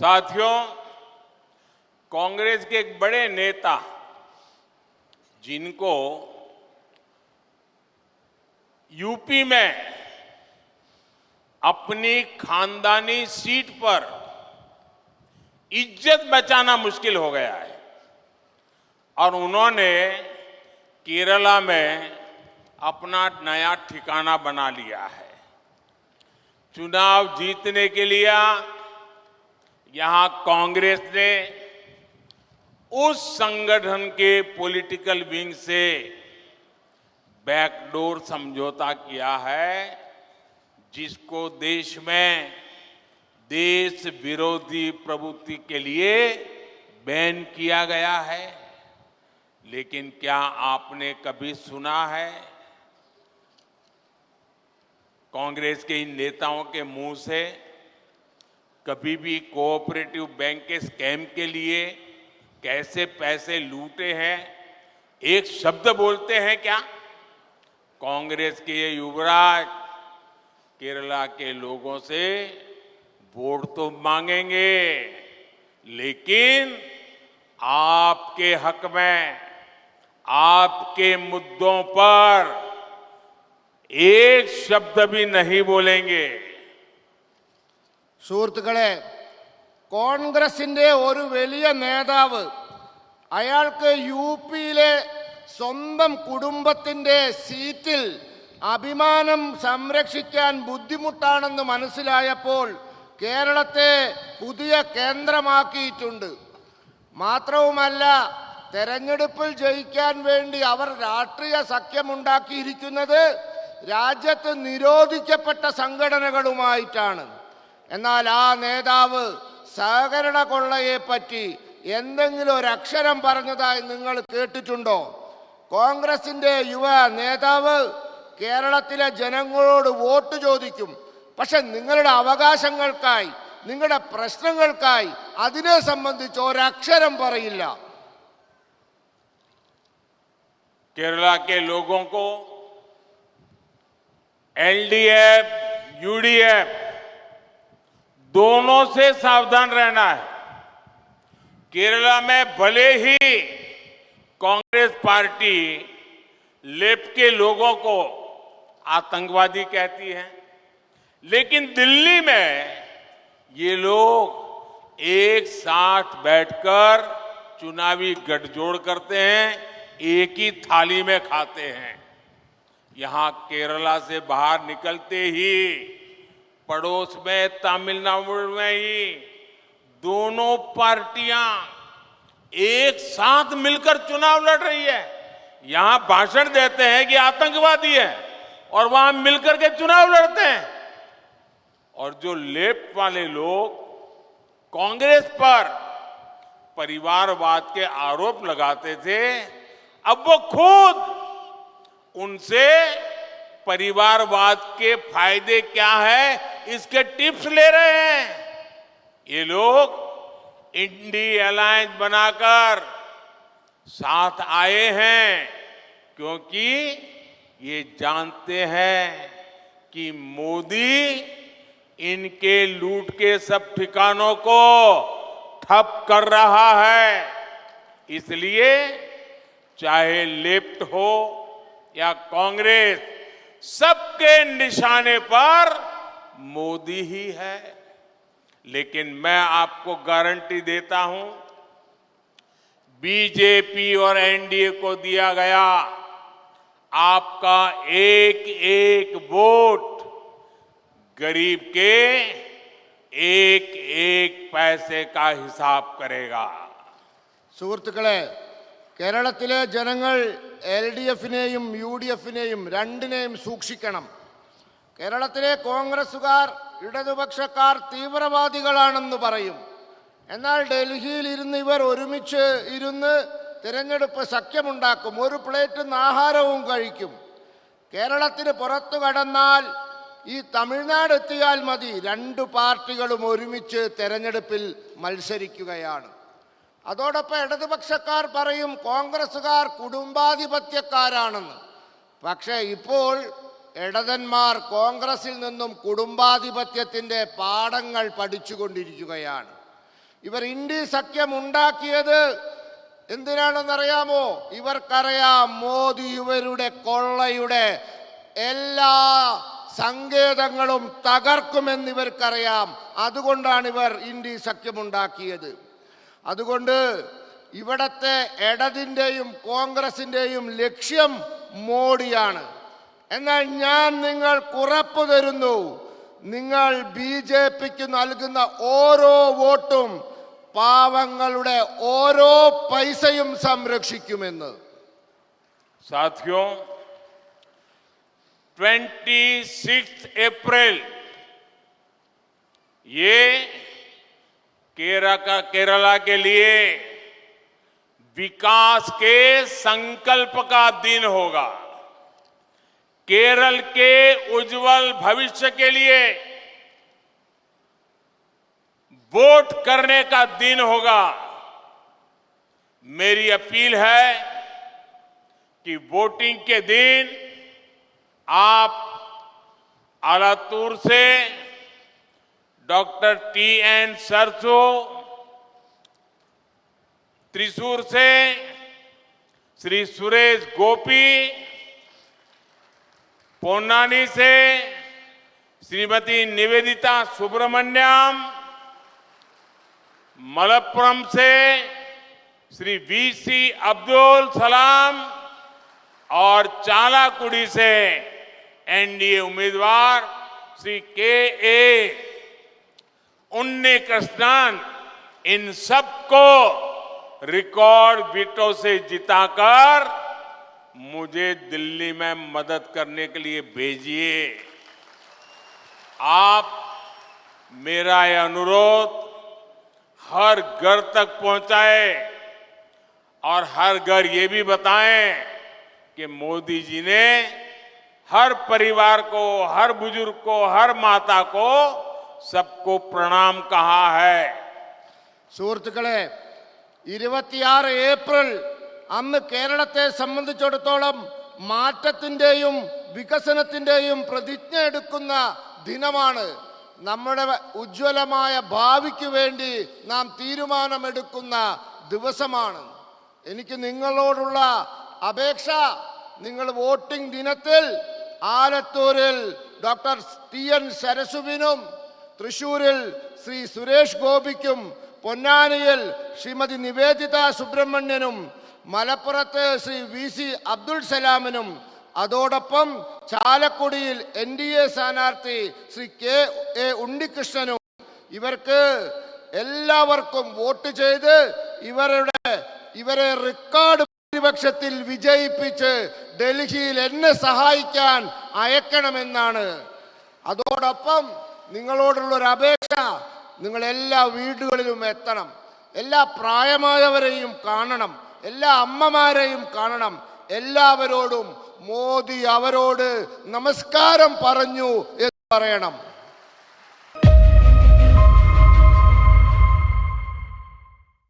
साथियों, कांग्रेस के एक बड़े नेता जिनको यूपी में अपनी खानदानी सीट पर इज्जत बचाना मुश्किल हो गया है और उन्होंने केरला में अपना नया ठिकाना बना लिया है। चुनाव जीतने के लिए यहां कांग्रेस ने उस संगठन के पॉलिटिकल विंग से बैकडोर समझौता किया है जिसको देश में देश विरोधी प्रवृत्ति के लिए बैन किया गया है। लेकिन क्या आपने कभी सुना है कांग्रेस के इन नेताओं के मुंह से कभी भी कोऑपरेटिव बैंक के स्कैम के लिए कैसे पैसे लूटे हैं एक शब्द बोलते हैं क्या? कांग्रेस के ये युवराज केरला के लोगों से वोट तो मांगेंगे, लेकिन आपके हक में, आपके मुद्दों पर एक शब्द भी नहीं बोलेंगे। സുഹൃത്തുക്കളെ, കോൺഗ്രസിന്റെ ഒരു വലിയ നേതാവ് അയാൾക്ക് യു പിയിലെ സ്വന്തം കുടുംബത്തിന്റെ സീറ്റിൽ അഭിമാനം സംരക്ഷിക്കാൻ ബുദ്ധിമുട്ടാണെന്ന് മനസ്സിലായപ്പോൾ കേരളത്തെ പുതിയ കേന്ദ്രമാക്കിയിട്ടുണ്ട്. മാത്രവുമല്ല, തെരഞ്ഞെടുപ്പിൽ ജയിക്കാൻ വേണ്ടി അവർ രാഷ്ട്രീയ സഖ്യമുണ്ടാക്കിയിരിക്കുന്നത് രാജ്യത്ത് നിരോധിക്കപ്പെട്ട സംഘടനകളുമായിട്ടാണ്. എന്നാൽ ആ നേതാവ് സഹകരണ കൊള്ളയെപ്പറ്റി എന്തെങ്കിലും ഒരു അക്ഷരം പറഞ്ഞതായി നിങ്ങൾ കേട്ടിട്ടുണ്ടോ? കോൺഗ്രസിന്റെ യുവ നേതാവ് കേരളത്തിലെ ജനങ്ങളോട് വോട്ട് ചോദിക്കും, പക്ഷെ നിങ്ങളുടെ അവകാശങ്ങൾക്കായി, നിങ്ങളുടെ പ്രശ്നങ്ങൾക്കായി അതിനെ സംബന്ധിച്ച് ഒരക്ഷരം പറയില്ല. केरला के लोगों को एलडीएफ, यूडीएफ दोनों से सावधान रहना है। केरला में भले ही कांग्रेस पार्टी लेफ्ट के लोगों को आतंकवादी कहती है, लेकिन दिल्ली में ये लोग एक साथ बैठकर चुनावी गठजोड़ करते हैं, एक ही थाली में खाते हैं। यहां केरला से बाहर निकलते ही पड़ोस में तमिलनाडु में ही दोनों पार्टियां एक साथ मिलकर चुनाव लड़ रही है। यहां भाषण देते हैं कि आतंकवादी है और वहां मिलकर के चुनाव लड़ते हैं। और जो लेफ्ट वाले लोग कांग्रेस पर परिवारवाद के आरोप लगाते थे, अब वो खुद उनसे परिवारवाद के फायदे क्या है इसके टिप्स ले रहे हैं। ये लोग इंडी अलायंस बनाकर साथ आए हैं क्योंकि ये जानते हैं कि मोदी इनके लूट के सब ठिकानों को ठप कर रहा है। इसलिए चाहे लेफ्ट हो या कांग्रेस, सबके निशाने पर मोदी ही है। लेकिन मैं आपको गारंटी देता हूं, बीजेपी और एनडीए को दिया गया आपका एक एक वोट गरीब के एक एक पैसे का हिसाब करेगा। സുഹൃത്തുക്കളെ, കേരളത്തിലെ ജനങ്ങൾ LDFനെയും UDFനെയും രണ്ടിനെയും സൂക്ഷിക്കണം. കേരളത്തിലെ കോൺഗ്രസുകാർ, ഇടതുപക്ഷക്കാർ തീവ്രവാദികളാണെന്ന് പറയും. എന്നാൽ ഡൽഹിയിൽ ഇരുന്ന് ഇവർ ഒരുമിച്ച് ഇരുന്ന് തിരഞ്ഞെടുപ്പ് സഖ്യമുണ്ടാക്കും, ഒരു പ്ലേറ്റ് ആഹാരവും കഴിക്കും. കേരളത്തിന് പുറത്തു കടന്നാൽ ഈ തമിഴ്നാട് എത്തിയാൽ മതി, രണ്ടു പാർട്ടികളും ഒരുമിച്ച് തെരഞ്ഞെടുപ്പിൽ മത്സരിക്കുകയാണ്. അതോടൊപ്പം ഇടതുപക്ഷക്കാർ പറയും കോൺഗ്രസുകാർ കുടുംബാധിപത്യക്കാരാണെന്ന്. പക്ഷേ ഇപ്പോൾ ഇടതന്മാർ കോൺഗ്രസിൽ നിന്നും കുടുംബാധിപത്യത്തിൻ്റെ പാഠങ്ങൾ പഠിച്ചുകൊണ്ടിരിക്കുകയാണ്. ഇവർ ഇന്ത്യ സഖ്യം ഉണ്ടാക്കിയത് എന്തിനാണെന്നറിയാമോ? ഇവർക്കറിയാം മോദി ഇവരുടെ കൊള്ളയുടെ എല്ലാ സങ്കേതങ്ങളും തകർക്കുമെന്ന് ഇവർക്കറിയാം. അതുകൊണ്ടാണ് ഇവർ ഇന്ത്യ സഖ്യമുണ്ടാക്കിയത്. അതുകൊണ്ട് ഇവിടത്തെ ഇടതിൻ്റെയും കോൺഗ്രസിൻ്റെയും ലക്ഷ്യം മോഡിയാണ്. എന്നാൽ ഞാൻ നിങ്ങൾക്ക് ഉറപ്പു തരുന്നു, നിങ്ങൾ BJPക്ക് നൽകുന്ന ഓരോ വോട്ടും പാവങ്ങളുടെ ഓരോ പൈസയും സംരക്ഷിക്കുമെന്ന്. साथियों, 26 अप्रैल ये केरला के लिए विकास के संकल्प का दिन होगा। केरल के उज्जवल भविष्य के लिए वोट करने का दिन होगा। मेरी अपील है कि वोटिंग के दिन आप आलातूर से डॉक्टर TN सरसो, त्रिशूर से श्री सुरेश गोपी, पोन्नानी से श्रीमती निवेदिता सुब्रमण्यम, मलप्पुरम से श्री VC अब्दुल सलाम और चालाकुड़ी से NDA उम्मीदवार श्री KA उन्नीकृष्णन, इन सबको रिकॉर्ड वोटों से जिताकर मुझे दिल्ली में मदद करने के लिए भेजिए। आप मेरा यह अनुरोध हर घर तक पहुंचाए और हर घर ये भी बताएं कि मोदी जी ने हर परिवार को, हर बुजुर्ग को, हर माता को, सबको प्रणाम कहा है। സുഹൃത്തുക്കളെ, 26 ഏപ്രിൽ അന്ന് കേരളത്തെ സംബന്ധിച്ചിടത്തോളം മാറ്റത്തിൻ്റെയും വികസനത്തിൻ്റെയും പ്രതിജ്ഞ എടുക്കുന്ന ദിനമാണ്. നമ്മുടെ ഉജ്ജ്വലമായ ഭാവിക്ക് വേണ്ടി നാം തീരുമാനമെടുക്കുന്ന ദിവസമാണ്. എനിക്ക് നിങ്ങളോടുള്ള അപേക്ഷ, നിങ്ങൾ വോട്ടിംഗ് ദിനത്തിൽ ആലത്തൂരിൽ ഡോക്ടർ TN സരസുവിനും, തൃശൂരിൽ ശ്രീ സുരേഷ് ഗോപിക്കും, പൊന്നാനിയിൽ ശ്രീമതി നിവേദിത സുബ്രഹ്മണ്യനും, മലപ്പുറത്ത് ശ്രീ VC അബ്ദുൽ സലാമിനും, അതോടൊപ്പം ചാലക്കുടിയിൽ NDA സ്ഥാനാർത്ഥി ശ്രീ KA ഉണ്ണികൃഷ്ണനും, ഇവർക്ക് എല്ലാവർക്കും വോട്ട് ചെയ്ത് ഇവരെ റെക്കോർഡ് ഭൂരിപക്ഷത്തിൽ വിജയിപ്പിച്ച് ഡൽഹിയിൽ എന്നെ സഹായിക്കാൻ അയക്കണമെന്നാണ്. അതോടൊപ്പം നിങ്ങളോടുള്ളൊരു അപേക്ഷ, നിങ്ങൾ എല്ലാ വീടുകളിലും എത്തണം, എല്ലാ പ്രായമായവരെയും കാണണം, എല്ലാ അമ്മമാരെയും കാണണം. എല്ലാവരോടും മോദി അവരോട് നമസ്കാരം പറഞ്ഞു എന്ന് പറയണം.